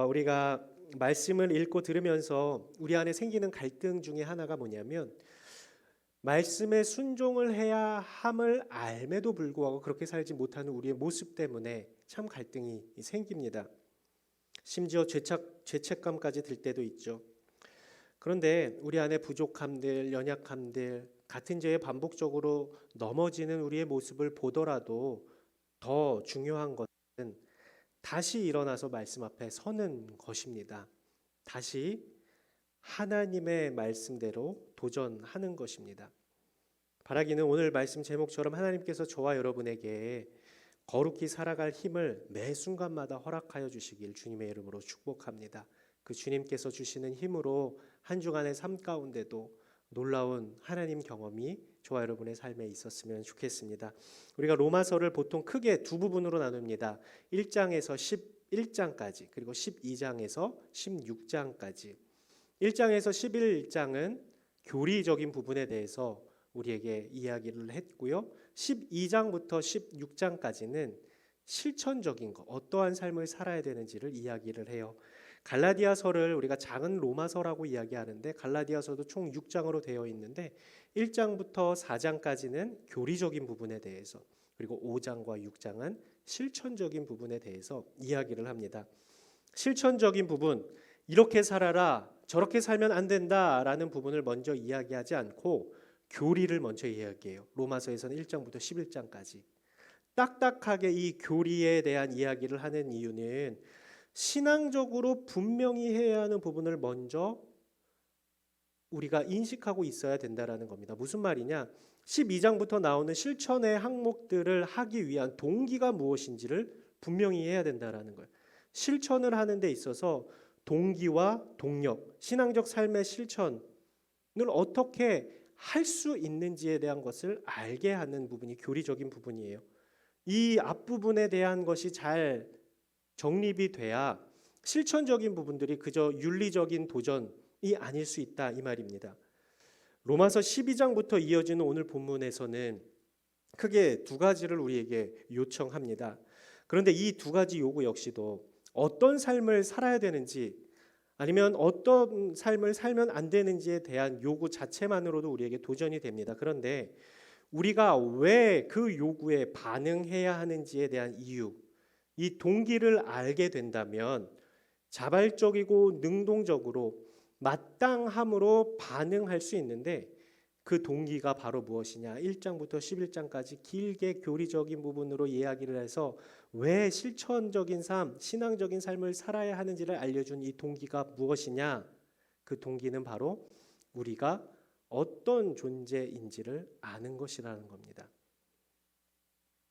우리가 말씀을 읽고 들으면서 우리 안에 생기는 갈등 중에 하나가 뭐냐면 말씀에 순종을 해야 함을 알매도 불구하고 그렇게 살지 못하는 우리의 모습 때문에 참 갈등이 생깁니다. 심지어 죄책감까지 들 때도 있죠. 그런데 우리 안에 부족함들, 연약함들, 같은 죄에 반복적으로 넘어지는 우리의 모습을 보더라도 더 중요한 것은 다시 일어나서 말씀 앞에 서는 것입니다. 다시 하나님의 말씀대로 도전하는 것입니다. 바라기는 오늘 말씀 제목처럼 하나님께서 저와 여러분에게 거룩히 살아갈 힘을 매 순간마다 허락하여 주시길 주님의 이름으로 축복합니다. 그 주님께서 주시는 힘으로 한 주간의 삶 가운데도 놀라운 하나님 경험이 저와 여러분의 삶에 있었으면 좋겠습니다. 우리가 로마서를 보통 크게 두 부분으로 나눕니다. 1장에서 11장까지 그리고 12장에서 16장까지. 1장에서 11장은 교리적인 부분에 대해서 우리에게 이야기를 했고요. 12장부터 16장까지는 실천적인 것, 어떠한 삶을 살아야 되는지를 이야기를 해요. 갈라디아서를 우리가 작은 로마서라고 이야기하는데 갈라디아서도 총 6장으로 되어 있는데 1장부터 4장까지는 교리적인 부분에 대해서 그리고 5장과 6장은 실천적인 부분에 대해서 이야기를 합니다. 실천적인 부분, 이렇게 살아라, 저렇게 살면 안 된다라는 부분을 먼저 이야기하지 않고 교리를 먼저 이야기해요. 로마서에서는 1장부터 11장까지 딱딱하게 이 교리에 대한 이야기를 하는 이유는 신앙적으로 분명히 해야 하는 부분을 먼저 우리가 인식하고 있어야 된다라는 겁니다. 무슨 말이냐? 12장부터 나오는 실천의 항목들을 하기 위한 동기가 무엇인지를 분명히 해야 된다라는 거예요. 실천을 하는 데 있어서 동기와 동력, 신앙적 삶의 실천을 어떻게 할 수 있는지에 대한 것을 알게 하는 부분이 교리적인 부분이에요. 이 앞부분에 대한 것이 잘 정립이 돼야 실천적인 부분들이 그저 윤리적인 도전이 아닐 수 있다 이 말입니다. 로마서 12장부터 이어지는 오늘 본문에서는 크게 두 가지를 우리에게 요청합니다. 그런데 이 두 가지 요구 역시도 어떤 삶을 살아야 되는지 아니면 어떤 삶을 살면 안 되는지에 대한 요구 자체만으로도 우리에게 도전이 됩니다. 그런데 우리가 왜 그 요구에 반응해야 하는지에 대한 이유, 이 동기를 알게 된다면 자발적이고 능동적으로 마땅함으로 반응할 수 있는데 그 동기가 바로 무엇이냐? 1장부터 11장까지 길게 교리적인 부분으로 이야기를 해서 왜 실천적인 삶, 신앙적인 삶을 살아야 하는지를 알려준 이 동기가 무엇이냐? 그 동기는 바로 우리가 어떤 존재인지를 아는 것이라는 겁니다.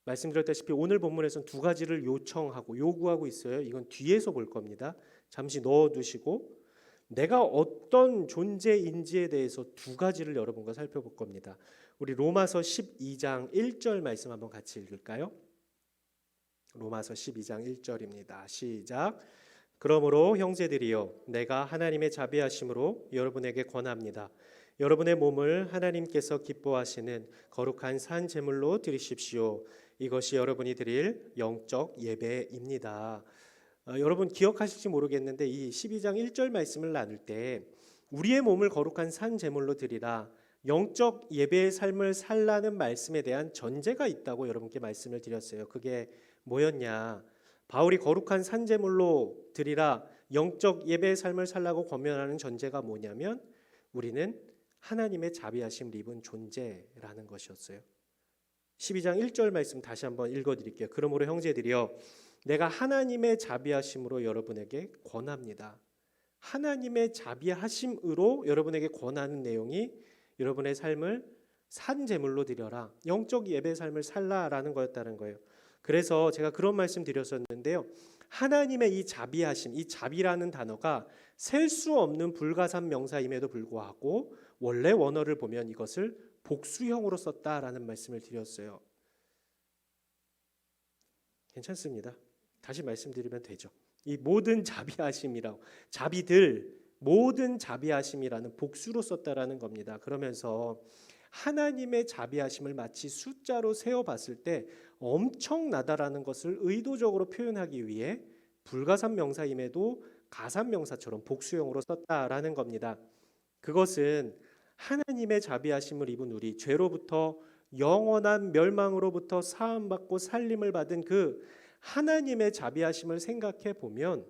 말씀드렸다시피 오늘 본문에서는 두 가지를 요청하고 요구하고 있어요. 이건 뒤에서 볼 겁니다. 잠시 넣어두시고 내가 어떤 존재인지에 대해서 두 가지를 여러분과 살펴볼 겁니다. 우리 로마서 12장 1절 말씀 한번 같이 읽을까요? 로마서 12장 1절입니다. 시작. 그러므로 형제들이여 내가 하나님의 자비하심으로 여러분에게 권합니다. 여러분의 몸을 하나님께서 기뻐하시는 거룩한 산 제물로 드리십시오. 이것이 여러분이 드릴 영적 예배입니다. 여러분 기억하실지 모르겠는데 이 12장 1절 말씀을 나눌 때 우리의 몸을 거룩한 산 제물로 드리라, 영적 예배의 삶을 살라는 말씀에 대한 전제가 있다고 여러분께 말씀을 드렸어요. 그게 뭐였냐? 바울이 거룩한 산 제물로 드리라, 영적 예배의 삶을 살라고 권면하는 전제가 뭐냐면 우리는 하나님의 자비하심을 입은 존재라는 것이었어요. 12장 1절 말씀 다시 한번 읽어드릴게요. 그러므로 형제들이여 내가 하나님의 자비하심으로 여러분에게 권합니다. 하나님의 자비하심으로 여러분에게 권하는 내용이 여러분의 삶을 산 제물로 드려라, 영적 예배의 삶을 살라라는 거였다는 거예요. 그래서 제가 그런 말씀 드렸었는데요. 하나님의 이 자비하심, 이 자비라는 단어가 셀 수 없는 불가산 명사임에도 불구하고 원래 원어를 보면 이것을 복수형으로 썼다라는 말씀을 드렸어요. 괜찮습니다. 다시 말씀드리면 되죠. 이 모든 자비하심이라고, 자비들 모든 자비하심이라는 복수로 썼다라는 겁니다. 그러면서 하나님의 자비하심을 마치 숫자로 세어봤을 때 엄청나다라는 것을 의도적으로 표현하기 위해 불가산 명사임에도 가산명사처럼 복수형으로 썼다라는 겁니다. 그것은 하나님의 자비하심을 입은 우리, 죄로부터 영원한 멸망으로부터 사함받고 살림을 받은 그 하나님의 자비하심을 생각해 보면,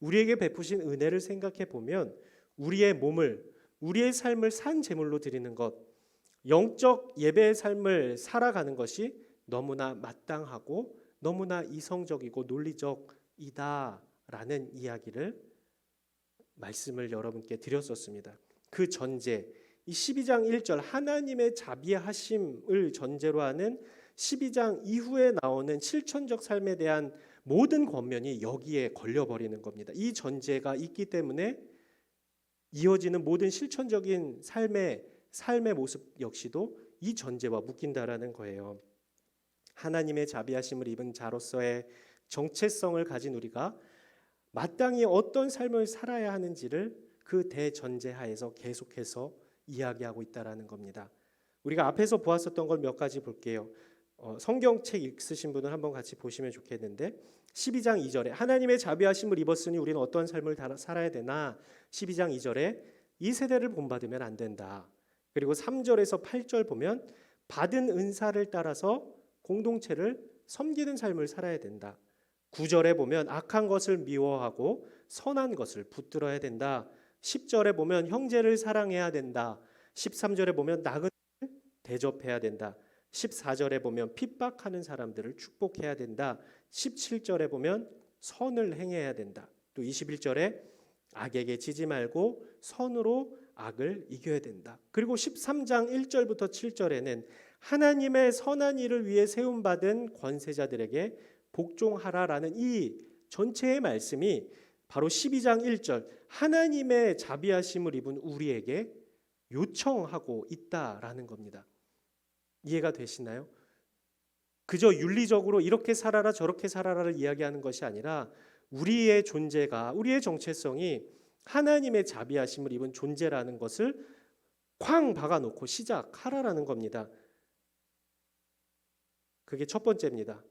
우리에게 베푸신 은혜를 생각해 보면 우리의 몸을, 우리의 삶을 산 제물로 드리는 것, 영적 예배의 삶을 살아가는 것이 너무나 마땅하고 너무나 이성적이고 논리적이다라는 이야기를, 말씀을 여러분께 드렸었습니다. 그 전제, 이 12장 1절 하나님의 자비하심을 전제로 하는 12장 이후에 나오는 실천적 삶에 대한 모든 권면이 여기에 걸려버리는 겁니다. 이 전제가 있기 때문에 이어지는 모든 실천적인 삶의 모습 역시도 이 전제와 묶인다라는 거예요. 하나님의 자비하심을 입은 자로서의 정체성을 가진 우리가 마땅히 어떤 삶을 살아야 하는지를 그 대전제 하에서 계속해서 이야기하고 있다라는 겁니다. 우리가 앞에서 보았었던 걸 몇 가지 볼게요. 성경책 읽으신 분은 한번 같이 보시면 좋겠는데, 12장 2절에 하나님의 자비하심을 입었으니 우리는 어떤 삶을 살아야 되나, 12장 2절에 이 세대를 본받으면 안 된다. 그리고 3절에서 8절 보면 받은 은사를 따라서 공동체를 섬기는 삶을 살아야 된다. 9절에 보면 악한 것을 미워하고 선한 것을 붙들어야 된다. 10절에 보면 형제를 사랑해야 된다. 13절에 보면 나그네를 대접해야 된다. 14절에 보면 핍박하는 사람들을 축복해야 된다. 17절에 보면 선을 행해야 된다. 또 21절에 악에게 지지 말고 선으로 악을 이겨야 된다. 그리고 13장 1절부터 7절에는 하나님의 선한 일을 위해 세움받은 권세자들에게 복종하라라는 이 전체의 말씀이 바로 12장 1절 하나님의 자비하심을 입은 우리에게 요청하고 있다라는 겁니다. 이해가 되시나요? 그저 윤리적으로 이렇게 살아라 저렇게 살아라를 이야기하는 것이 아니라 우리의 존재가, 우리의 정체성이 하나님의 자비하심을 입은 존재라는 것을 쾅 박아놓고 시작하라라는 겁니다. 그게 첫 번째입니다.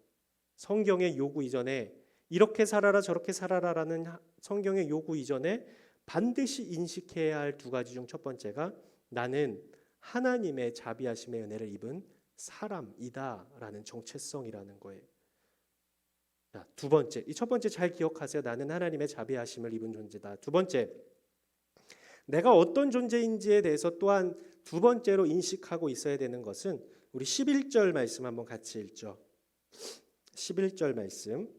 성경의 요구 이전에, 이렇게 살아라 저렇게 살아라라는 성경의 요구 이전에 반드시 인식해야 할 두 가지 중 첫 번째가 나는 하나님의 자비하심의 은혜를 입은 사람이다라는 정체성이라는 거예요. 자, 두 번째, 이 첫 번째 잘 기억하세요. 나는 하나님의 자비하심을 입은 존재다. 두 번째, 내가 어떤 존재인지에 대해서 또한 두 번째로 인식하고 있어야 되는 것은 우리 11절 말씀 한번 같이 읽죠. 11절 말씀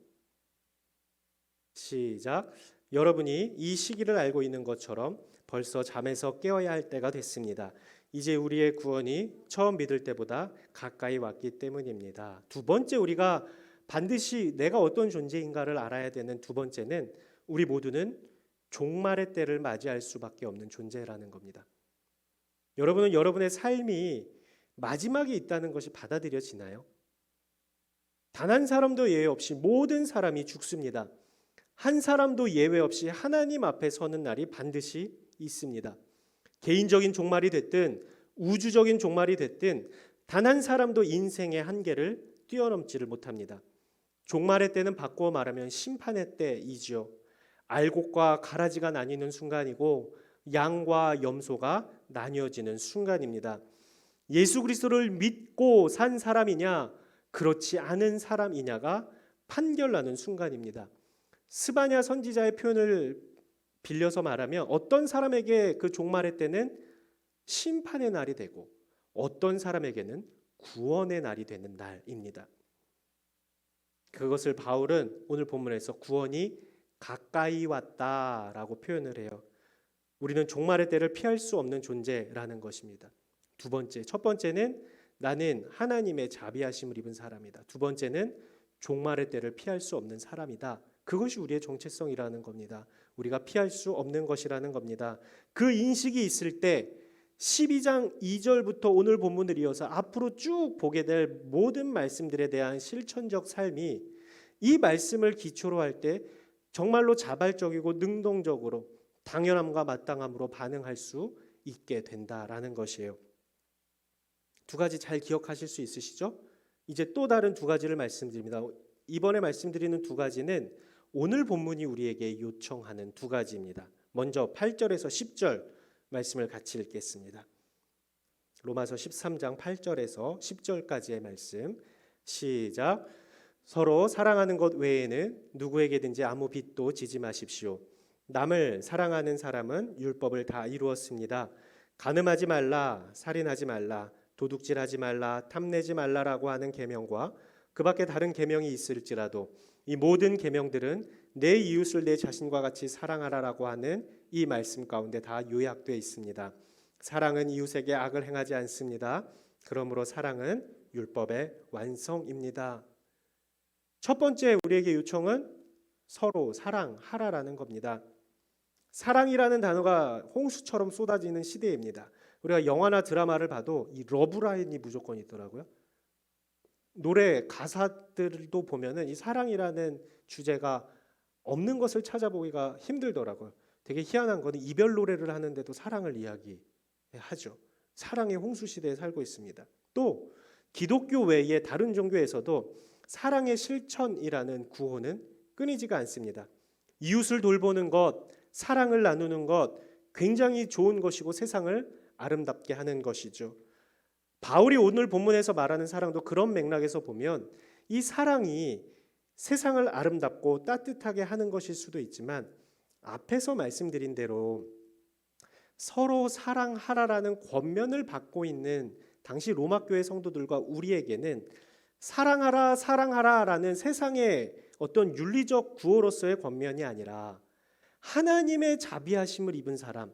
시작. 여러분이 이 시기를 알고 있는 것처럼 벌써 잠에서 깨어야 할 때가 됐습니다. 이제 우리의 구원이 처음 믿을 때보다 가까이 왔기 때문입니다. 두 번째, 우리가 반드시 내가 어떤 존재인가를 알아야 되는 두 번째는 우리 모두는 종말의 때를 맞이할 수밖에 없는 존재라는 겁니다. 여러분은 여러분의 삶이 마지막에 있다는 것이 받아들여지나요? 단 한 사람도 예외 없이 모든 사람이 죽습니다. 한 사람도 예외 없이 하나님 앞에 서는 날이 반드시 있습니다. 개인적인 종말이 됐든 우주적인 종말이 됐든 단 한 사람도 인생의 한계를 뛰어넘지를 못합니다. 종말의 때는 바꾸어 말하면 심판의 때이지요. 알곡과 가라지가 나뉘는 순간이고 양과 염소가 나뉘어지는 순간입니다. 예수 그리스도를 믿고 산 사람이냐 그렇지 않은 사람이냐가 판결나는 순간입니다. 스바냐 선지자의 표현을 빌려서 말하면 어떤 사람에게 그 종말의 때는 심판의 날이 되고 어떤 사람에게는 구원의 날이 되는 날입니다. 그것을 바울은 오늘 본문에서 구원이 가까이 왔다라고 표현을 해요. 우리는 종말의 때를 피할 수 없는 존재라는 것입니다. 두 번째, 첫 번째는 나는 하나님의 자비하심을 입은 사람이다. 두 번째는 종말의 때를 피할 수 없는 사람이다. 그것이 우리의 정체성이라는 겁니다. 우리가 피할 수 없는 것이라는 겁니다. 그 인식이 있을 때 12장 2절부터 오늘 본문을 이어서 앞으로 쭉 보게 될 모든 말씀들에 대한 실천적 삶이 이 말씀을 기초로 할 때 정말로 자발적이고 능동적으로 당연함과 마땅함으로 반응할 수 있게 된다라는 것이에요. 두 가지 잘 기억하실 수 있으시죠? 이제 또 다른 두 가지를 말씀드립니다. 이번에 말씀드리는 두 가지는 오늘 본문이 우리에게 요청하는 두 가지입니다. 먼저 8절에서 10절 말씀을 같이 읽겠습니다. 로마서 13장 8절에서 10절까지의 말씀 시작. 서로 사랑하는 것 외에는 누구에게든지 아무 빚도 지지 마십시오. 남을 사랑하는 사람은 율법을 다 이루었습니다. 간음하지 말라, 살인하지 말라, 도둑질하지 말라, 탐내지 말라라고 하는 계명과 그 밖에 다른 계명이 있을지라도 이 모든 계명들은 내 이웃을 내 자신과 같이 사랑하라라고 하는 이 말씀 가운데 다 요약되어 있습니다. 사랑은 이웃에게 악을 행하지 않습니다. 그러므로 사랑은 율법의 완성입니다. 첫 번째 우리에게 요청은 서로 사랑하라라는 겁니다. 사랑이라는 단어가 홍수처럼 쏟아지는 시대입니다. 우리가 영화나 드라마를 봐도 이 러브라인이 무조건 있더라고요. 노래 가사들도 보면은 이 사랑이라는 주제가 없는 것을 찾아보기가 힘들더라고요. 되게 희한한 거는 이별 노래를 하는데도 사랑을 이야기하죠. 사랑의 홍수 시대에 살고 있습니다. 또 기독교 외에 다른 종교에서도 사랑의 실천이라는 구호는 끊이지가 않습니다. 이웃을 돌보는 것, 사랑을 나누는 것 굉장히 좋은 것이고 세상을 아름답게 하는 것이죠. 바울이 오늘 본문에서 말하는 사랑도 그런 맥락에서 보면 이 사랑이 세상을 아름답고 따뜻하게 하는 것일 수도 있지만 앞에서 말씀드린 대로 서로 사랑하라라는 권면을 받고 있는 당시 로마 교회 성도들과 우리에게는 사랑하라 사랑하라라는 세상의 어떤 윤리적 구호로서의 권면이 아니라 하나님의 자비하심을 입은 사람,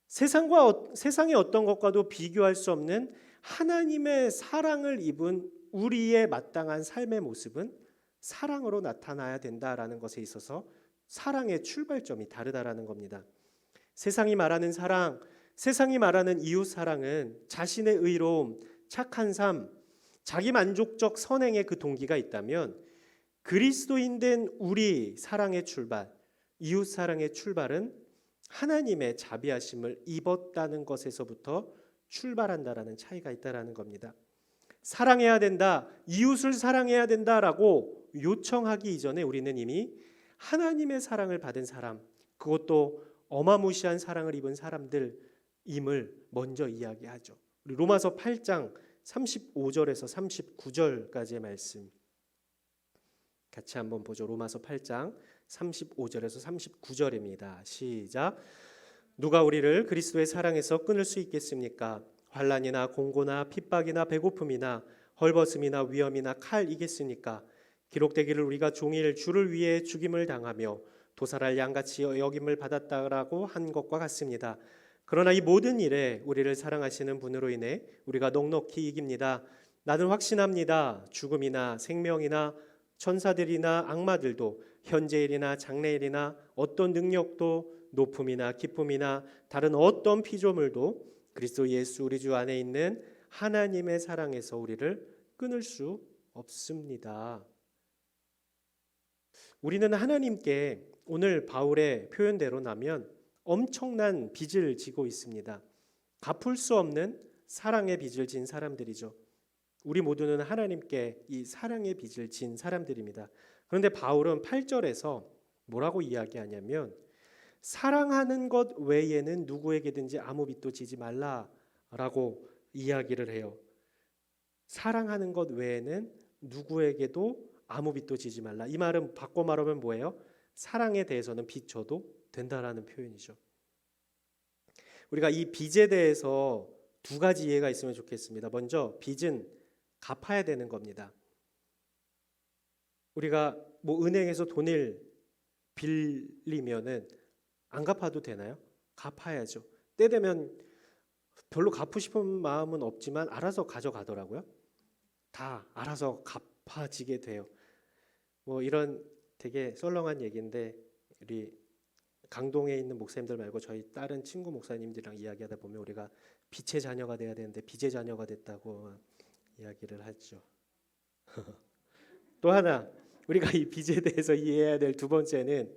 세상의 어떤 것과도 비교할 수 없는 하나님의 사랑을 입은 우리의 마땅한 삶의 모습은 사랑으로 나타나야 된다라는 것에 있어서 사랑의 출발점이 다르다라는 겁니다. 세상이 말하는 사랑, 세상이 말하는 이웃 사랑은 자신의 의로움, 착한 삶, 자기 만족적 선행의 그 동기가 있다면 그리스도인 된 우리 사랑의 출발, 이웃 사랑의 출발은 하나님의 자비하심을 입었다는 것에서부터 출발한다라는 차이가 있다라는 겁니다. 사랑해야 된다, 이웃을 사랑해야 된다라고 요청하기 이전에 우리는 이미 하나님의 사랑을 받은 사람, 그것도 어마무시한 사랑을 입은 사람들임을 먼저 이야기하죠. 우리 로마서 8장 35절에서 39절까지의 말씀 같이 한번 보죠. 로마서 8장 35절에서 39절입니다. 시작. 누가 우리를 그리스도의 사랑에서 끊을 수 있겠습니까? 환난이나 공고나 핍박이나 배고픔이나 헐벗음이나 위험이나 칼이겠습니까? 기록되기를 우리가 종일 주를 위해 죽임을 당하며 도살할 양같이 여김을 받았다라고 한 것과 같습니다. 그러나 이 모든 일에 우리를 사랑하시는 분으로 인해 우리가 넉넉히 이깁니다. 나는 확신합니다. 죽음이나 생명이나 천사들이나 악마들도 현재일이나 장래일이나 어떤 능력도 높음이나 기쁨이나 다른 어떤 피조물도 그리스도 예수 우리 주 안에 있는 하나님의 사랑에서 우리를 끊을 수 없습니다. 우리는 하나님께 오늘 바울의 표현대로라면 엄청난 빚을 지고 있습니다. 갚을 수 없는 사랑의 빚을 진 사람들이죠. 우리 모두는 하나님께 이 사랑의 빚을 진 사람들입니다. 그런데 바울은 8절에서 뭐라고 이야기하냐면 사랑하는 것 외에는 누구에게든지 아무 빚도 지지 말라라고 이야기를 해요. 사랑하는 것 외에는 누구에게도 아무 빚도 지지 말라. 이 말은 바꿔 말하면 뭐예요? 사랑에 대해서는 빚 져도 된다라는 표현이죠. 우리가 이 빚에 대해서 두 가지 이해가 있으면 좋겠습니다. 먼저 빚은 갚아야 되는 겁니다. 우리가 뭐 은행에서 돈을 빌리면은 안 갚아도 되나요? 갚아야죠. 때 되면 별로 갚고 싶은 마음은 없지만 알아서 가져가더라고요. 다 알아서 갚아지게 돼요. 뭐 이런 되게 썰렁한 얘기인데 우리 강동에 있는 목사님들 말고 저희 다른 친구 목사님들이랑 이야기하다 보면 우리가 빛의 자녀가 돼야 되는데 빚의 자녀가 됐다고 이야기를 하죠. 또 하나 우리가 이 빚에 대해서 이해해야 될 두 번째는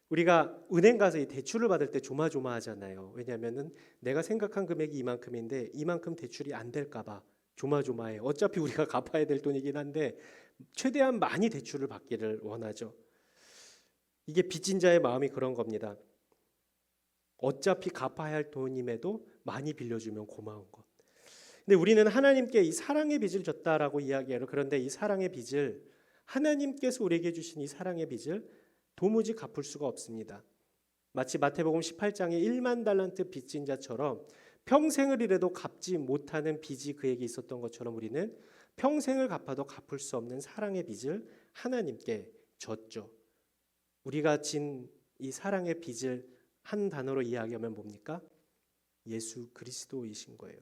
우리가 은행 가서 이 대출을 받을 때 조마조마하잖아요. 왜냐하면은 내가 생각한 금액이 이만큼인데 이만큼 대출이 안 될까봐 조마조마해요. 어차피 우리가 갚아야 될 돈이긴 한데 최대한 많이 대출을 받기를 원하죠. 이게 빚진 자의 마음이 그런 겁니다. 어차피 갚아야 할 돈임에도 많이 빌려주면 고마운 것. 근데 우리는 하나님께 이 사랑의 빚을 졌다라고 이야기해요. 그런데 이 사랑의 빚을, 하나님께서 우리에게 주신 이 사랑의 빚을 도무지 갚을 수가 없습니다. 마치 마태복음 18장에 1만 달란트 빚진 자처럼 평생을 일해도 갚지 못하는 빚이 그에게 있었던 것처럼 우리는 평생을 갚아도 갚을 수 없는 사랑의 빚을 하나님께 졌죠. 우리가 진 이 사랑의 빚을 한 단어로 이야기하면 뭡니까? 예수 그리스도이신 거예요.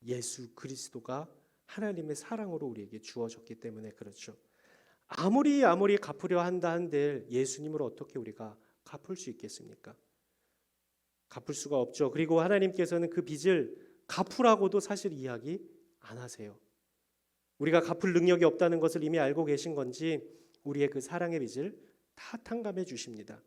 예수 그리스도가 하나님의 사랑으로 우리에게 주어졌기 때문에 그렇죠. 아무리 갚으려 한다 한들 예수님을 어떻게 우리가 갚을 수 있겠습니까? 갚을 수가 없죠. 그리고 하나님께서는 그 빚을 갚으라고도 사실 이야기 안 하세요. 우리가 갚을 능력이 없다는 것을 이미 알고 계신 건지 우리의 그 사랑의 빚을 다 탕감해 주십니다.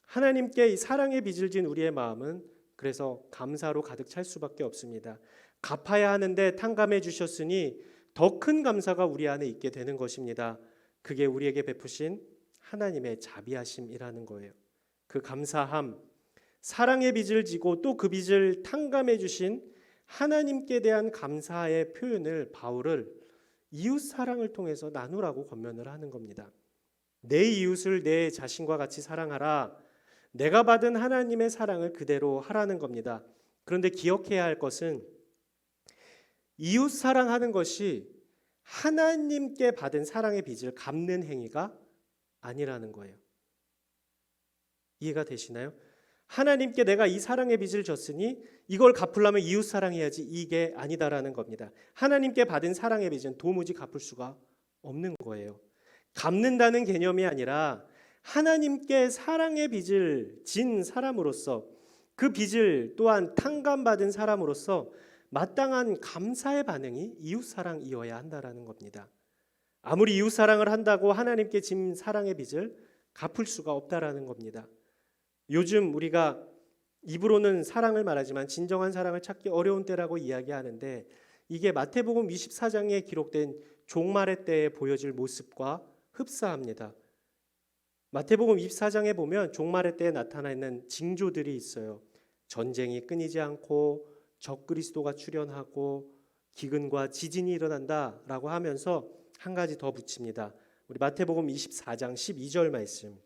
하나님께 이 사랑의 빚을 진 우리의 마음은 그래서 감사로 가득 찰 수밖에 없습니다. 갚아야 하는데 탕감해 주셨으니 더 큰 감사가 우리 안에 있게 되는 것입니다. 그게 우리에게 베푸신 하나님의 자비하심이라는 거예요. 그 감사함, 사랑의 빚을 지고 또 그 빚을 탕감해 주신 하나님께 대한 감사의 표현을 바울을 이웃 사랑을 통해서 나누라고 권면을 하는 겁니다. 내 이웃을 내 자신과 같이 사랑하라. 내가 받은 하나님의 사랑을 그대로 하라는 겁니다. 그런데 기억해야 할 것은 이웃 사랑하는 것이 하나님께 받은 사랑의 빚을 갚는 행위가 아니라는 거예요. 이해가 되시나요? 하나님께 내가 이 사랑의 빚을 졌으니 이걸 갚으려면 이웃 사랑해야지, 이게 아니다라는 겁니다. 하나님께 받은 사랑의 빚은 도무지 갚을 수가 없는 거예요. 갚는다는 개념이 아니라 하나님께 사랑의 빚을 진 사람으로서, 그 빚을 또한 탕감받은 사람으로서 마땅한 감사의 반응이 이웃사랑이어야 한다라는 겁니다. 아무리 이웃사랑을 한다고 하나님께 진 사랑의 빚을 갚을 수가 없다라는 겁니다. 요즘 우리가 입으로는 사랑을 말하지만 진정한 사랑을 찾기 어려운 때라고 이야기하는데, 이게 마태복음 24장에 기록된 종말의 때에 보여질 모습과 흡사합니다. 마태복음 24장에 보면 종말의 때에 나타나는 징조들이 있어요. 전쟁이 끊이지 않고 적그리스도가 출현하고 기근과 지진이 일어난다라고 하면서 한 가지 더 붙입니다. 우리 마태복음 24장 12절 말씀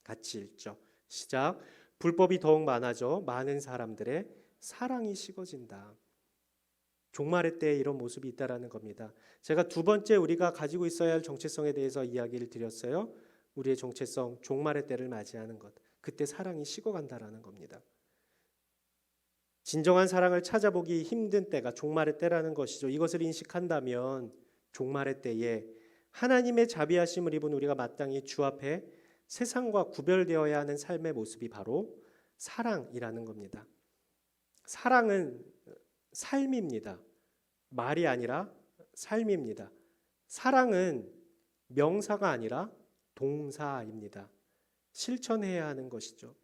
같이 읽죠. 시작. 불법이 더욱 많아져 많은 사람들의 사랑이 식어진다. 종말의 때에 이런 모습이 있다라는 겁니다. 제가 두 번째 우리가 가지고 있어야 할 정체성에 대해서 이야기를 드렸어요. 우리의 정체성, 종말의 때를 맞이하는 것. 그때 사랑이 식어간다라는 겁니다. 진정한 사랑을 찾아보기 힘든 때가 종말의 때라는 것이죠. 이것을 인식한다면 종말의 때에 하나님의 자비하심을 입은 우리가 마땅히 주 앞에 세상과 구별되어야 하는 삶의 모습이 바로 사랑이라는 겁니다. 사랑은 삶입니다. 말이 아니라 삶입니다. 사랑은 명사가 아니라 동사입니다. 실천해야 하는 것이죠.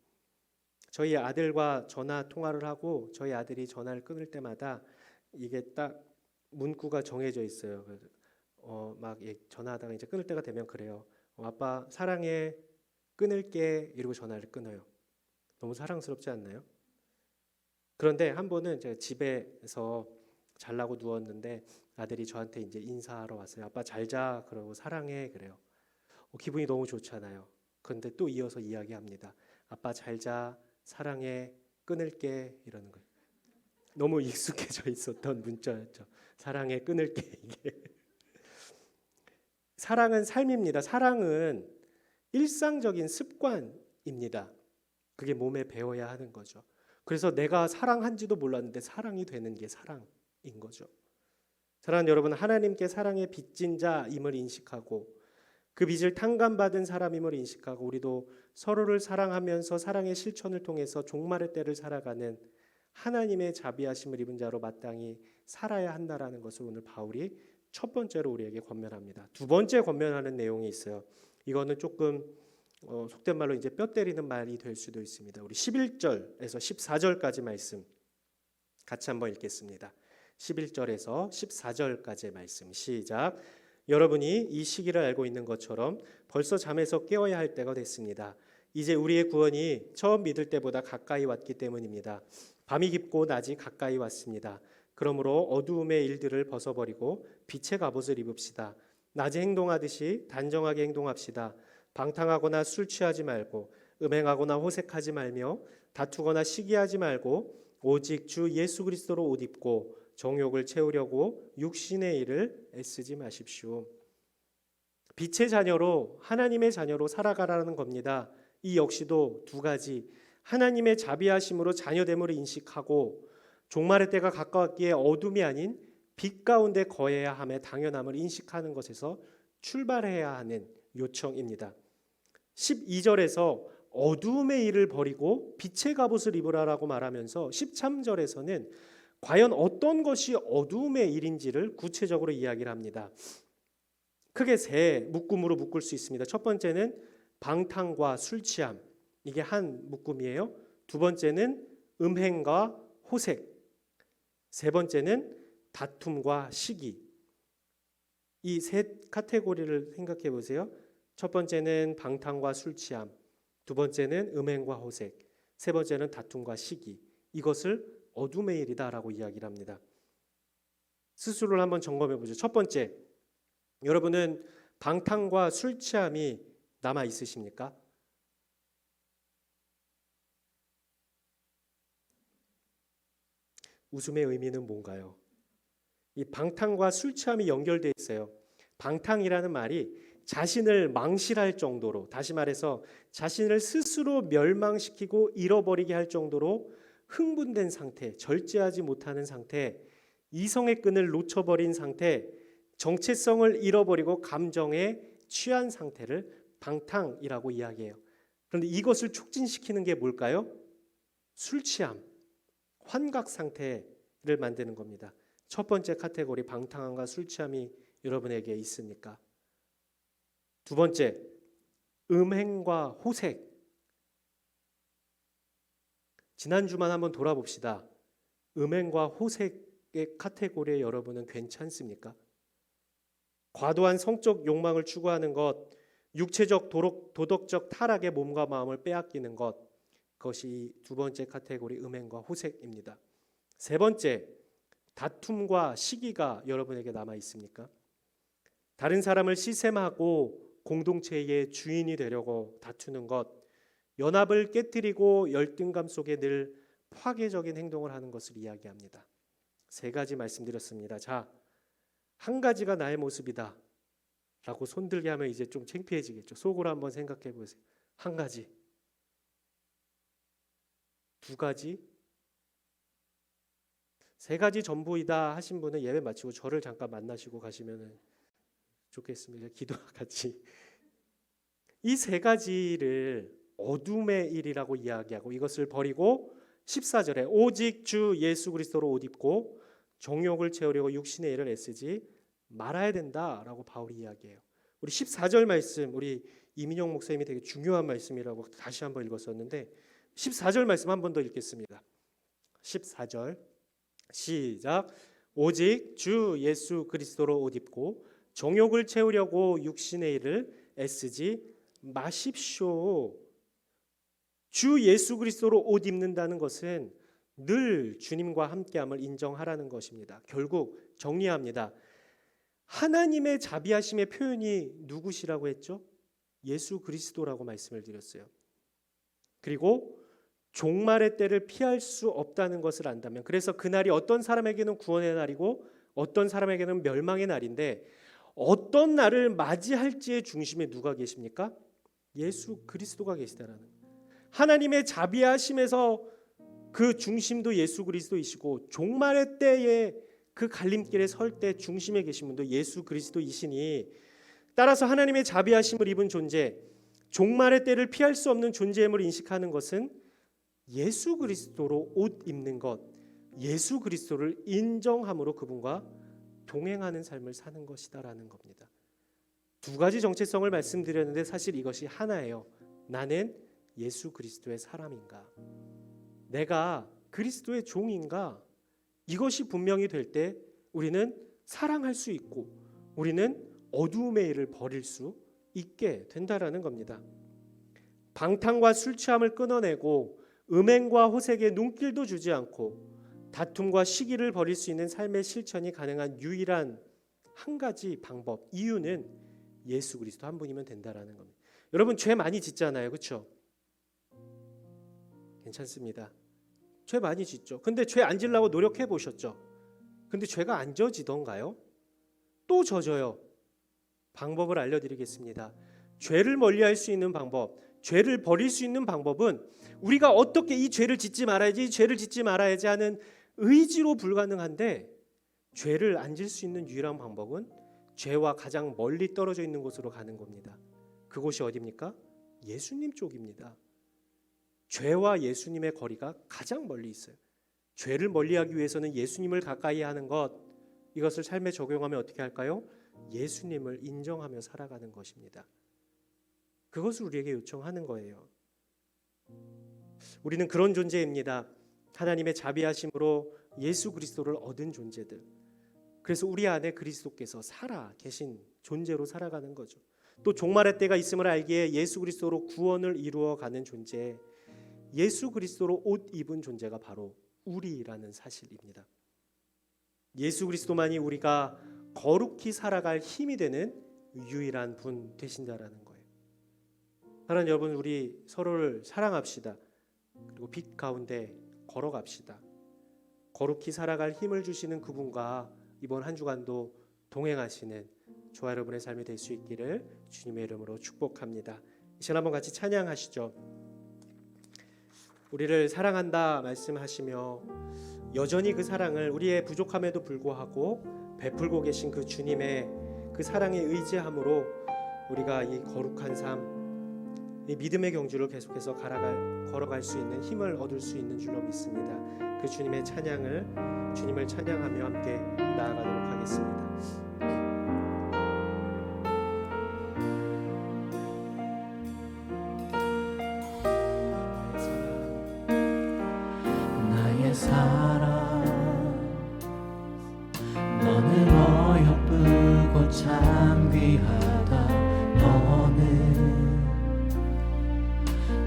저희 아들과 전화 통화를 하고 저희 아들이 전화를 끊을 때마다 이게 딱 문구가 정해져 있어요. 막 전화하다가 이제 끊을 때가 되면 그래요. 아빠 사랑해, 끊을게, 이러고 전화를 끊어요. 너무 사랑스럽지 않나요? 그런데 한 번은 제가 집에서 자려고 누웠는데 아들이 저한테 이제 인사하러 왔어요. 아빠 잘 자, 그러고 사랑해, 그래요. 기분이 너무 좋잖아요. 그런데 또 이어서 이야기합니다. 아빠 잘 자, 사랑해, 끊을게, 이러는 거예요. 너무 익숙해져 있었던 문자였죠. 사랑해, 끊을게, 이게. 사랑은 삶입니다. 사랑은 일상적인 습관입니다. 그게 몸에 배워야 하는 거죠. 그래서 내가 사랑한지도 몰랐는데 사랑이 되는 게 사랑인 거죠. 사랑하는 여러분, 하나님께 사랑의 빚진 자임을 인식하고 그 빚을 탕감받은 사람임을 인식하고 우리도 서로를 사랑하면서 사랑의 실천을 통해서 종말의 때를 살아가는 하나님의 자비하심을 입은 자로 마땅히 살아야 한다라는 것을 오늘 바울이 첫 번째로 우리에게 권면합니다. 두 번째 권면하는 내용이 있어요. 이거는 조금 속된 말로 이제 뼈 때리는 말이 될 수도 있습니다. 우리 11절에서 14절까지 말씀 같이 한번 읽겠습니다. 11절에서 14절까지의 말씀 시작. 여러분이 이 시기를 알고 있는 것처럼 벌써 잠에서 깨어야 할 때가 됐습니다. 이제 우리의 구원이 처음 믿을 때보다 가까이 왔기 때문입니다. 밤이 깊고 낮이 가까이 왔습니다. 그러므로 어두움의 일들을 벗어버리고 빛의 갑옷을 입읍시다. 낮에 행동하듯이 단정하게 행동합시다. 방탕하거나 술 취하지 말고 음행하거나 호색하지 말며 다투거나 시기하지 말고 오직 주 예수 그리스도로 옷 입고 정욕을 채우려고 육신의 일을 애쓰지 마십시오. 빛의 자녀로 하나님의 자녀로 살아가라는 겁니다. 이 역시도 두 가지, 하나님의 자비하심으로 자녀됨을 인식하고 종말의 때가 가까웠기에 어둠이 아닌 빛 가운데 거해야 함의 당연함을 인식하는 것에서 출발해야 하는 요청입니다. 12절에서 어둠의 일을 버리고 빛의 갑옷을 입으라라고 말하면서 13절에서는 과연 어떤 것이 어둠의 일인지를 구체적으로 이야기를 합니다. 크게 세 묶음으로 묶을 수 있습니다. 첫 번째는 방탕과 술 취함, 이게 한 묶음이에요. 두 번째는 음행과 호색, 세 번째는 다툼과 시기. 이 세 카테고리를 생각해 보세요. 첫 번째는 방탕과 술 취함, 두 번째는 음행과 호색, 세 번째는 다툼과 시기. 이것을 어둠의 일이다라고 이야기를 합니다. 스스로를 한번 점검해 보죠. 첫 번째, 여러분은 방탕과 술 취함이 남아 있으십니까? 웃음의 의미는 뭔가요? 이 방탕과 술 취함이 연결되어 있어요. 방탕이라는 말이 자신을 망실할 정도로, 다시 말해서 자신을 스스로 멸망시키고 잃어버리게 할 정도로 흥분된 상태, 절제하지 못하는 상태, 이성의 끈을 놓쳐버린 상태, 정체성을 잃어버리고 감정에 취한 상태를 방탕이라고 이야기해요. 그런데 이것을 촉진시키는 게 뭘까요? 술 취함, 환각 상태를 만드는 겁니다. 첫 번째 카테고리 방탕함과 술 취함이 여러분에게 있습니까? 두 번째, 음행과 호색. 지난주만 한번 돌아봅시다. 음행과 호색의 카테고리에 여러분은 괜찮습니까? 과도한 성적 욕망을 추구하는 것, 육체적 도덕적 타락의 몸과 마음을 빼앗기는 것, 그것이 두 번째 카테고리 음행과 호색입니다. 세 번째, 다툼과 시기가 여러분에게 남아 있습니까? 다른 사람을 시샘하고 공동체의 주인이 되려고 다투는 것, 연합을 깨뜨리고 열등감 속에 늘 파괴적인 행동을 하는 것을 이야기합니다. 세 가지 말씀드렸습니다. 자, 한 가지가 나의 모습이다 라고 손들게 하면 이제 좀 창피해지겠죠. 속으로 한번 생각해 보세요. 한 가지, 두 가지, 세 가지 전부이다 하신 분은 예배 마치고 저를 잠깐 만나시고 가시면 좋겠습니다. 기도와 같이. 이 세 가지를 어둠의 일이라고 이야기하고 이것을 버리고 14절에 오직 주 예수 그리스도로 옷 입고 정욕을 채우려고 육신의 일을 애쓰지 말아야 된다라고 바울이 이야기해요. 우리 14절 말씀, 우리 이민영 목사님이 되게 중요한 말씀이라고 다시 한번 읽었었는데 14절 말씀 한 번 더 읽겠습니다. 14절 시작. 오직 주 예수 그리스도로 옷 입고 정욕을 채우려고 육신의 일을 애쓰지 마십시오. 주 예수 그리스도로 옷 입는다는 것은 늘 주님과 함께함을 인정하라는 것입니다. 결국 정리합니다. 하나님의 자비하심의 표현이 누구시라고 했죠? 예수 그리스도라고 말씀을 드렸어요. 그리고 종말의 때를 피할 수 없다는 것을 안다면, 그래서 그날이 어떤 사람에게는 구원의 날이고 어떤 사람에게는 멸망의 날인데 어떤 날을 맞이할지의 중심에 누가 계십니까? 예수 그리스도가 계시다라는 거예요. 하나님의 자비하심에서 그 중심도 예수 그리스도이시고 종말의 때에 그 갈림길에 설 때 중심에 계신 분도 예수 그리스도이시니, 따라서 하나님의 자비하심을 입은 존재, 종말의 때를 피할 수 없는 존재임을 인식하는 것은 예수 그리스도로 옷 입는 것, 예수 그리스도를 인정함으로 그분과 동행하는 삶을 사는 것이다라는 겁니다. 두 가지 정체성을 말씀드렸는데 사실 이것이 하나예요. 나는 예수 그리스도의 사람인가? 내가 그리스도의 종인가? 이것이 분명히 될 때 우리는 사랑할 수 있고 우리는 어두움의 일을 버릴 수 있게 된다라는 겁니다. 방탕과 술 취함을 끊어내고 음행과 호색에 눈길도 주지 않고 다툼과 시기를 버릴 수 있는 삶의 실천이 가능한 유일한 한 가지 방법, 이유는 예수 그리스도 한 분이면 된다라는 겁니다. 여러분 죄 많이 짓잖아요, 그렇죠? 괜찮습니다. 죄 많이 짓죠. 근데 죄 안 지려고 노력해 보셨죠? 근데 죄가 안 져지던가요? 또 져져요. 방법을 알려드리겠습니다. 죄를 멀리할 수 있는 방법, 죄를 버릴 수 있는 방법은 우리가 어떻게 이 죄를 짓지 말아야지, 이 죄를 짓지 말아야지 하는 의지로 불가능한데, 죄를 안 질 수 있는 유일한 방법은 죄와 가장 멀리 떨어져 있는 곳으로 가는 겁니다. 그곳이 어디입니까? 예수님 쪽입니다. 죄와 예수님의 거리가 가장 멀리 있어요. 죄를 멀리하기 위해서는 예수님을 가까이 하는 것, 이것을 삶에 적용하면 어떻게 할까요? 예수님을 인정하며 살아가는 것입니다. 그것을 우리에게 요청하는 거예요. 우리는 그런 존재입니다. 하나님의 자비하심으로 예수 그리스도를 얻은 존재들. 그래서 우리 안에 그리스도께서 살아 계신 존재로 살아가는 거죠. 또 종말의 때가 있음을 알기에 예수 그리스도로 구원을 이루어가는 존재, 예수 그리스도로 옷 입은 존재가 바로 우리라는 사실입니다. 예수 그리스도만이 우리가 거룩히 살아갈 힘이 되는 유일한 분 되신다라는 거예요. 사랑하는 여러분, 우리 서로를 사랑합시다. 그리고 빛 가운데 걸어갑시다. 거룩히 살아갈 힘을 주시는 그분과 이번 한 주간도 동행하시는 저와 여러분의 삶이 될 수 있기를 주님의 이름으로 축복합니다. 이 시간 한번 같이 찬양하시죠. 우리를 사랑한다 말씀하시며 여전히 그 사랑을 우리의 부족함에도 불구하고 베풀고 계신 그 주님의 그 사랑에 의지함으로 우리가 이 거룩한 삶, 이 믿음의 경주를 계속해서 걸어갈 수 있는 힘을 얻을 수 있는 줄로 믿습니다. 그 주님의 찬양을, 주님을 찬양하며 함께 나아가도록 하겠습니다. 나의 사랑, 너는 어여쁘고 참 귀하다. 너는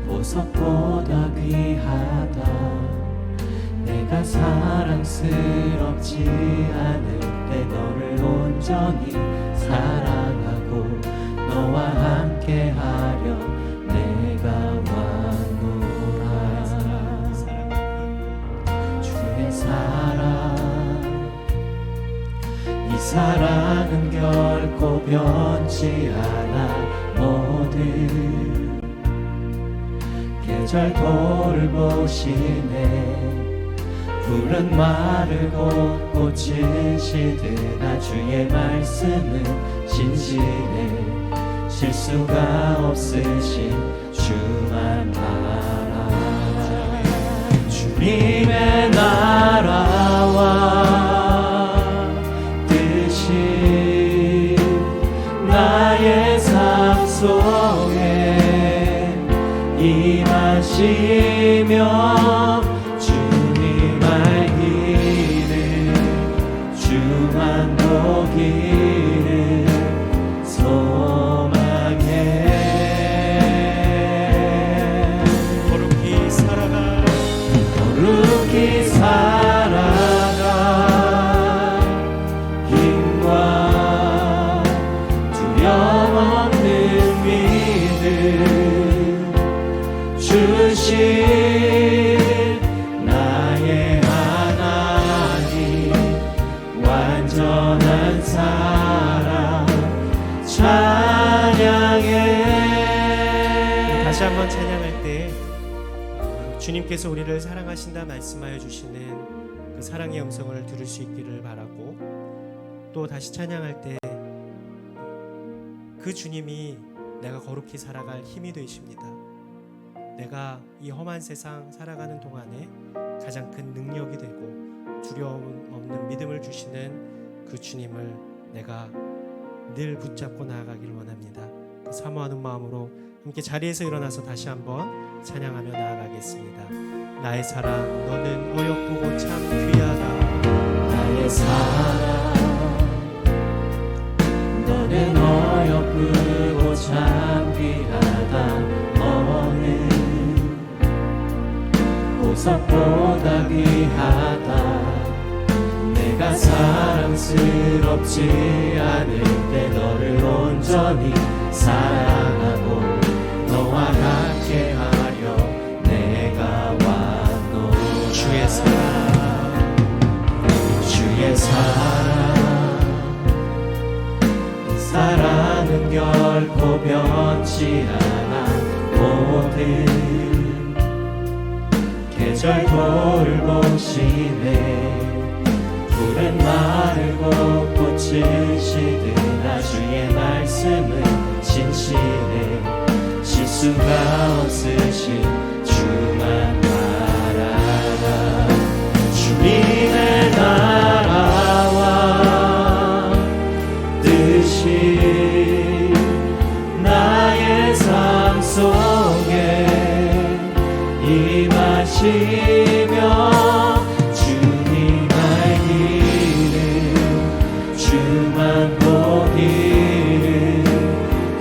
보석보다 귀하다. 내가 사랑스럽지 않을 때 너를 온전히 사랑하고 너와 함께하려 내가 왔노라. 주의 사랑, 이 사랑은 결코 변치 않아. 모든 계절 돌보시네. 푸른 마르고 꽃은 시드나 주의 말씀은 진실해. 실수가 없으신 주만 알아. 주님의 나라와 뜻이 나의 삶 속에 임하시며 주만 보기를 소망해. 거룩히 살아가, 거룩히 살아가. 힘과 두려움 없는 믿음 주신 나의 완전한 사랑 찬양해. 다시 한번 찬양할 때 주님께서 우리를 사랑하신다 말씀하여 주시는 그 사랑의 음성을 들을 수 있기를 바라고, 또 다시 찬양할 때 그 주님이 내가 거룩히 살아갈 힘이 되십니다. 내가 이 험한 세상 살아가는 동안에 가장 큰 능력이 되고 두려움 없는 믿음을 주시는 그 주님을 내가 늘 붙잡고 나아가기를 원합니다. 그 사모하는 마음으로 함께 자리에서 일어나서 다시 한번 찬양하며 나아가겠습니다. 나의 사랑, 너는 어여쁘고 참 귀하다. 나의 사랑, 너는 기쁘고 참 귀하다 어느 보석보다 귀하다 내가 사랑스럽지 않을 때 너를 온전히 사랑하고 너와 같게 하려 내가 왔노라 주의 사랑 사랑은 결코 변치 않아 모든 계절 돌보시네 푸른 마르고 꽃을 시드나 주의 말씀은 진실해 실수가 없으신 주만 바라라 주님의 나라와 뜻이 나의 삶 속에 임하시며 주님 알기를 주만 보기를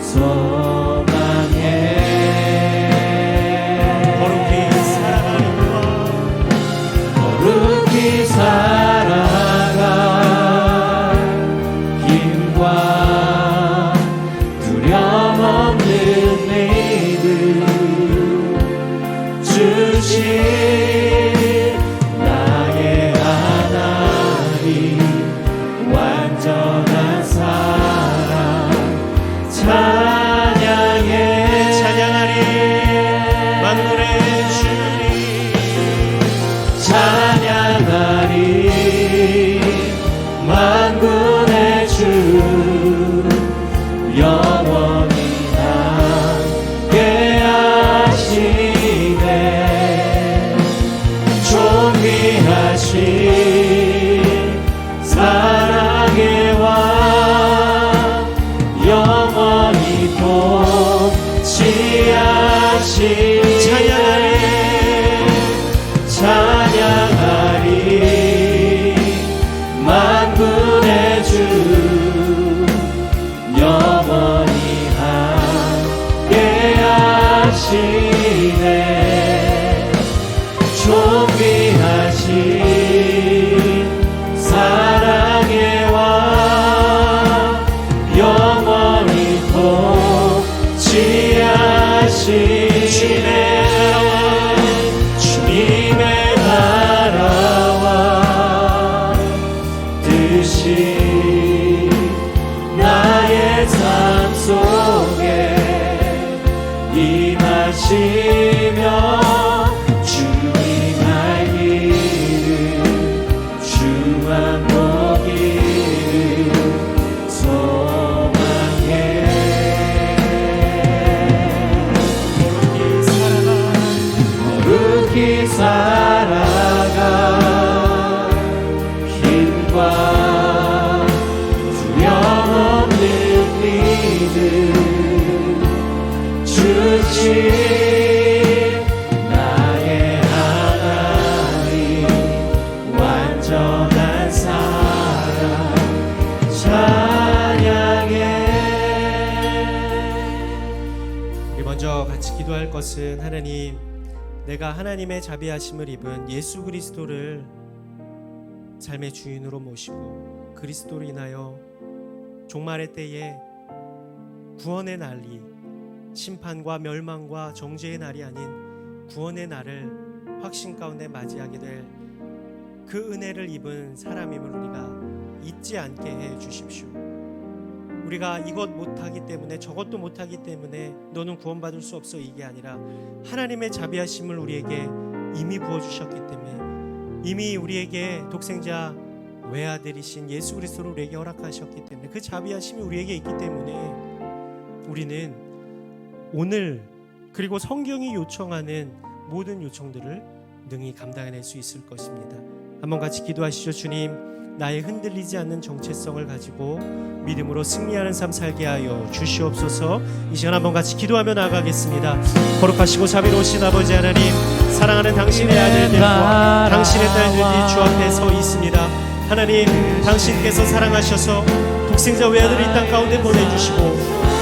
소망해 거룩히 살아갈 힘과 두려움 없는 믿음 주신 나의 하나님 완전한 사랑 찬양하리 만군의 주님 찬양하리 만군의 주 영원히 함께 하시네 존귀하신 사랑의 왕 영원히 통치하신 찬양하리 만군의 주 영원히 함께 하시네 존귀하신 사랑의 왕 영원히 통치하시네 주님의 나라와 뜻이 나의 삶 속에 임하시며 주님 알기를 주만 보기를 소망해 거룩히 살아가 힘과 두려움 없는 믿음 주신 나의 하나님 완전한 사랑 찬양해 우리 먼저 같이 기도할 것은 하나님 내가 하나님의 자비하심을 입은 예수 그리스도를 삶의 주인으로 모시고 그리스도로 인하여 종말의 때에 구원의 날이 심판과 멸망과 정죄의 날이 아닌 구원의 날을 확신 가운데 맞이하게 될 그 은혜를 입은 사람임을 우리가 잊지 않게 해 주십시오. 우리가 이것 못하기 때문에 저것도 못하기 때문에 너는 구원받을 수 없어 이게 아니라 하나님의 자비하심을 우리에게 이미 부어주셨기 때문에 이미 우리에게 독생자 외아들이신 예수 그리스도를 우리에게 허락하셨기 때문에 그 자비하심이 우리에게 있기 때문에 우리는 오늘 그리고 성경이 요청하는 모든 요청들을 능히 감당해낼 수 있을 것입니다. 한번 같이 기도하시죠. 주님, 나의 흔들리지 않는 정체성을 가지고 믿음으로 승리하는 삶 살게 하여 주시옵소서. 이 시간 한번 같이 기도하며 나아가겠습니다. 거룩하시고 자비로우신 아버지 하나님, 사랑하는 당신의 아들들과 당신의 딸들이 주 앞에 서 있습니다. 하나님, 당신께서 사랑하셔서 독생자 외아들을 이 땅 가운데 보내주시고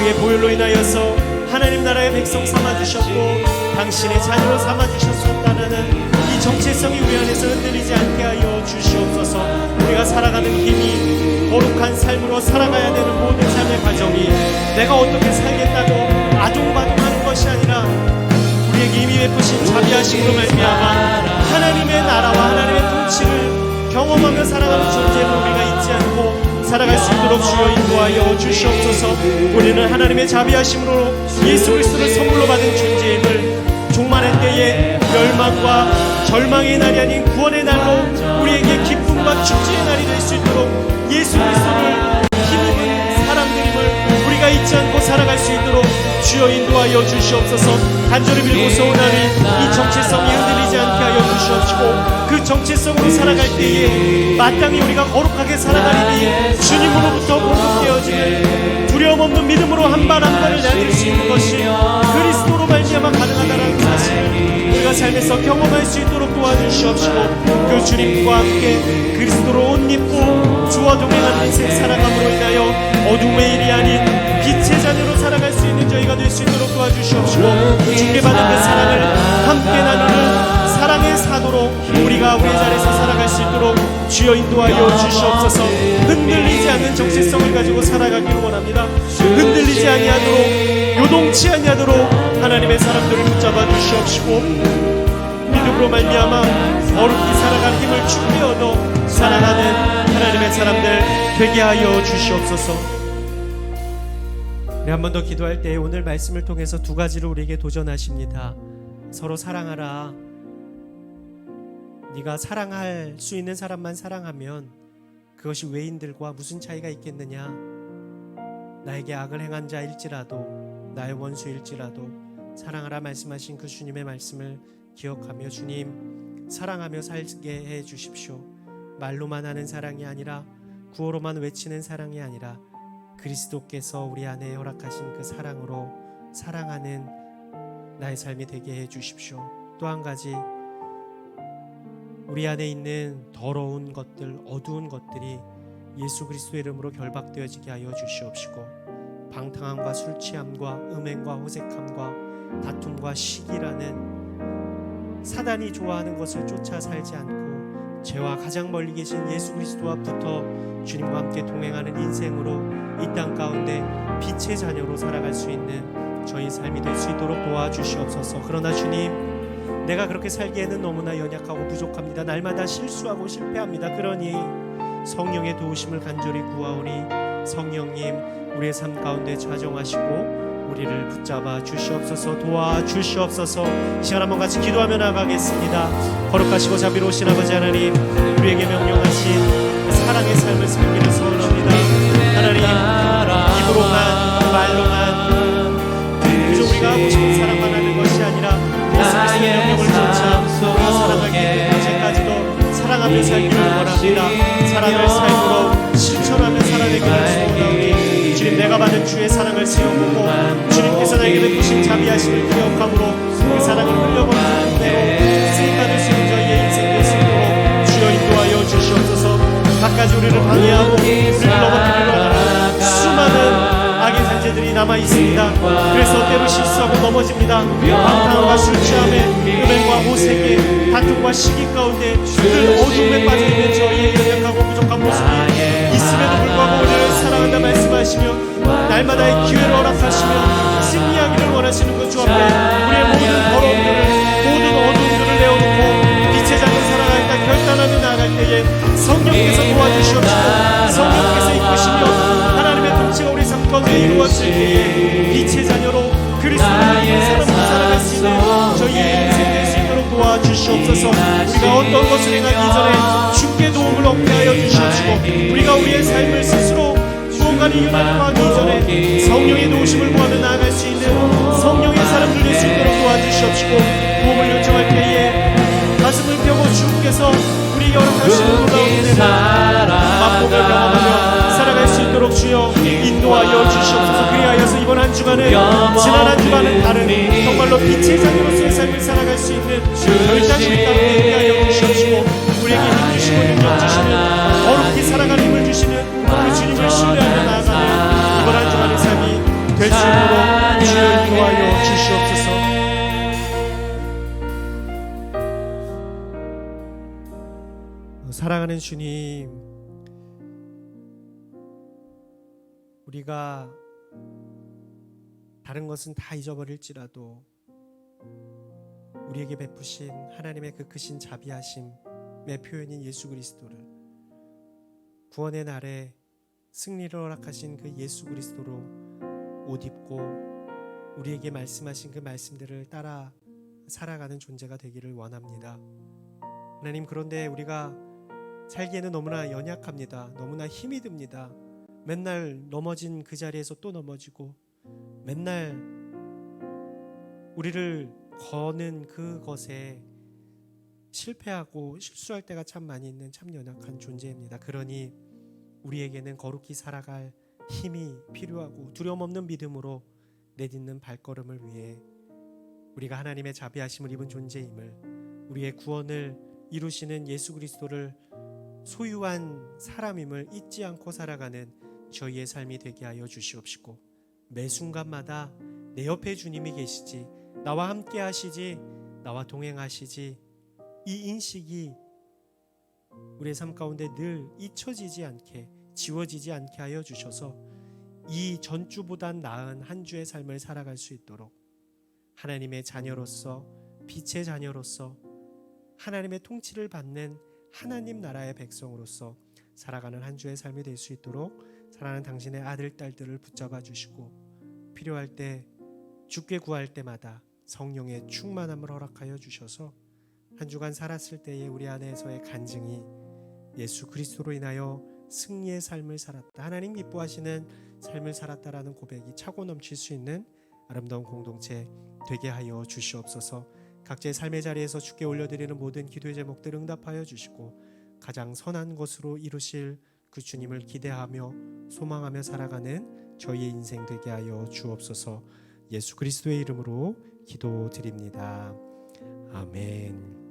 그의 보혈로 인하여서 하나님 나라의 백성 삼아주셨고 당신의 자녀로 삼아주셨다는 이 정체성이 우리 안에서 흔들리지 않게 하여 주시옵소서. 우리가 살아가는 힘이 거룩한 삶으로 살아가야 되는 모든 삶의 과정이 내가 어떻게 살겠다고 아둥바둥하는 것이 아니라 우리에게 이미 베푸신 자비하심으로 말미암아 하나님의 나라와 하나님의 통치를 경험하며 살아가는 존재로 우리가 잊지 않고 살아갈 수 있도록 주여 인도하여 주시옵소서. 우리는 하나님의 자비하심으로 예수 그리스도를 선물로 받은 존재임을 종말의 때에 멸망과 절망의 날이 아닌 구원의 날로 우리에게 기쁨과 축제의 날이 될 수 있도록 예수 그리스도를 힘입은 사람들임을 우리가 잊지 않고 살아갈 수 있도록 주여 인도하여 주시옵소서. 간절히 빌고서 오나니 이 정체성이 흔들리지 않게 하여 주시옵시고 그 정체성으로 살아갈 때에 마땅히 우리가 거룩하게 살아가리니 주님으로부터 공급되어지는 두려움 없는 믿음으로 한 발 한 발을 내딜 수 있는 것이 그리스도로 말미암아 가능하다는 사실을 우리가 삶에서 경험할 수 있도록 도와주시옵시고 그 주님과 함께 그리스도로 옷 입고 주와 동행하는 인생 살아감으로 인하여 어둠의 일이 아닌 빛의 자녀로 살아갈 수 있는 저희가 될 수 있도록 도와주시옵시고 주께 받은 그 사랑을 함께 나누는 사랑의 사도로 우리가 우리의 자리에서 살아갈 수 있도록 주여 인도하여 주시옵소서. 흔들리지 않는 정체성을 가지고 살아가기를 원합니다. 흔들리지 아니하도록 요동치 아니하도록 하나님의 사람들을 붙잡아 주시옵시고 믿음으로 말미암아 어렵게 살아갈 힘을 충분히 얻어 살아가는 하나님의 사람들 되게 하여 주시옵소서. 우리 한 번 더 기도할 때 오늘 말씀을 통해서 두 가지를 우리에게 도전하십니다. 서로 사랑하라. 네가 사랑할 수 있는 사람만 사랑하면 그것이 외인들과 무슨 차이가 있겠느냐. 나에게 악을 행한 자일지라도 나의 원수일지라도 사랑하라 말씀하신 그 주님의 말씀을 기억하며 주님 사랑하며 살게 해 주십시오. 말로만 하는 사랑이 아니라 구호로만 외치는 사랑이 아니라 그리스도께서 우리 안에 허락하신 그 사랑으로 사랑하는 나의 삶이 되게 해 주십시오. 또 한 가지 우리 안에 있는 더러운 것들, 어두운 것들이 예수 그리스도의 이름으로 결박되어지게 하여 주시옵시고 방탕함과 술 취함과 음행과 호색함과 다툼과 시기라는 사단이 좋아하는 것을 쫓아 살지 않고 죄와 가장 멀리 계신 예수 그리스도와 붙어 주님과 함께 동행하는 인생으로 이 땅 가운데 빛의 자녀로 살아갈 수 있는 저희 삶이 될 수 있도록 도와주시옵소서. 그러나 주님 내가 그렇게 살기에는 너무나 연약하고 부족합니다. 날마다 실수하고 실패합니다. 그러니 성령의 도우심을 간절히 구하오니 성령님 우리의 삶 가운데 좌정하시고 우리를 붙잡아 주시옵소서. 도와주시옵소서. 이 시간 한번 같이 기도하며 나가겠습니다. 거룩하시고 자비로우신 아버지 하나님 우리에게 명령하신 사랑의 삶을 살기를 소원합니다. 하나님 입으로만 말로만 그저 우리가 하고 싶은 사랑만 하는 것이 아니라 예수 그리스도의 명령을 쫓아 우리가 사랑하기 때까지도 사랑하며 살기를 원합니다. 사랑을 삶으로 실천하며 살아내기를 소원하오니 주님 내가 받은 주의 사랑을 세워보고 주님께서 나에게 베푸신 자비하심을 기억함으로 그 사랑을 흘려보내는 대로 쓰임받을 수 있는 저희의 인생 될 수 있도록 주여 인도하여 주시옵소서. 갖가지 우리를 방해하고 우리를 넘어뜨리려 하는 수많은 악의 잔재들이 남아있습니다. 그래서 때로 실수하고 넘어집니다. 방탕함과 술취함에 음행과 호색에 다툼과 시기 가운데 늘 어둠에 빠져있는 저희의 연약하고 부족한 모습이 있음에도 불구하고 우리를 사랑한다 말씀하시며 날마다의 기회를 허락하시며 승리하기를 원하시는 그 주 앞에 우리의 모든 더러움들을 모든 어둠들을 내어놓고 빛의 자녀 살아가겠다 결단하며 나아갈 때에 성령께서 도와주시옵시고 성령께서 이끄시며 하나님의 통치가 우리 삶 가운데 이루어질 때에 빛의 자녀로 그리스도를 믿는 사람으로 살아갈 수 있는 저희의 인생 될 수 있도록 도와주시옵소서. 우리가 어떤 것을 행하기 전에 주께 도움을 얻게 하여 주시옵시고 우리가 우리의 삶을 스스로 무언가를 이루어가기 전에 성령의 도우심을 구하며 나아갈 수 있는 성령의 사람들 될 수 있도록 도와주시옵시고 도움을 요청할 때에 가슴을 펴고 주께서 우리 허락하시는 놀라운 은혜를 맛보며 경험하며 살아갈 수 있도록 주여 인도하여 주시옵소서. 그리하여서 이번 한 주간은 지난 한 주간은 다른 정말로 빛의 자녀로서의 삶을 살아갈 수 있는 결단이 우리 가운데 있게 하여 주시옵시고 우리에게 힘 주시고 능력 주시는 어렵게 살아가는 힘을 주시는 그 주님을 신뢰하며 나아가는 이번 한 주간의 삶이 될 수 사랑하는 주님, 우리가 다른 것은 다 잊어버릴지라도 우리에게 베푸신 하나님의 그 크신 자비하심의 표현인 예수 그리스도를, 구원의 날에 승리를 허락하신 그 예수 그리스도로 옷 입고 우리에게 말씀하신 그 말씀들을 따라 살아가는 존재가 되기를 원합니다. 하나님, 그런데 우리가 살기에는 너무나 연약합니다. 너무나 힘이 듭니다. 맨날 넘어진 그 자리에서 또 넘어지고, 맨날 우리를 거는 그것에 실패하고 실수할 때가 참 많이 있는 참 연약한 존재입니다. 그러니 우리에게는 거룩히 살아갈 힘이 필요하고, 두려움 없는 믿음으로 내딛는 발걸음을 위해 우리가 하나님의 자비하심을 입은 존재임을, 우리의 구원을 이루시는 예수 그리스도를 소유한 사람임을 잊지 않고 살아가는 저희의 삶이 되게 하여 주시옵시고, 매 순간마다 내 옆에 주님이 계시지, 나와 함께 하시지, 나와 동행하시지, 이 인식이 우리의 삶 가운데 늘 잊혀지지 않게, 지워지지 않게 하여 주셔서 이 전주보단 나은 한 주의 삶을 살아갈 수 있도록 하나님의 자녀로서, 빛의 자녀로서, 하나님의 통치를 받는 하나님 나라의 백성으로서 살아가는 한 주의 삶이 될 수 있도록 사랑하는 당신의 아들, 딸들을 붙잡아 주시고, 필요할 때, 주께 구할 때마다 성령의 충만함을 허락하여 주셔서 한 주간 살았을 때에 우리 안에서의 간증이 예수 그리스도로 인하여 승리의 삶을 살았다, 하나님 기뻐하시는 삶을 살았다라는 고백이 차고 넘칠 수 있는 아름다운 공동체 되게 하여 주시옵소서. 각자의 삶의 자리에서 주께 올려드리는 모든 기도의 제목들 응답하여 주시고, 가장 선한 것으로 이루실 그 주님을 기대하며 소망하며 살아가는 저희의 인생 되게 하여 주옵소서. 예수 그리스도의 이름으로 기도드립니다. 아멘.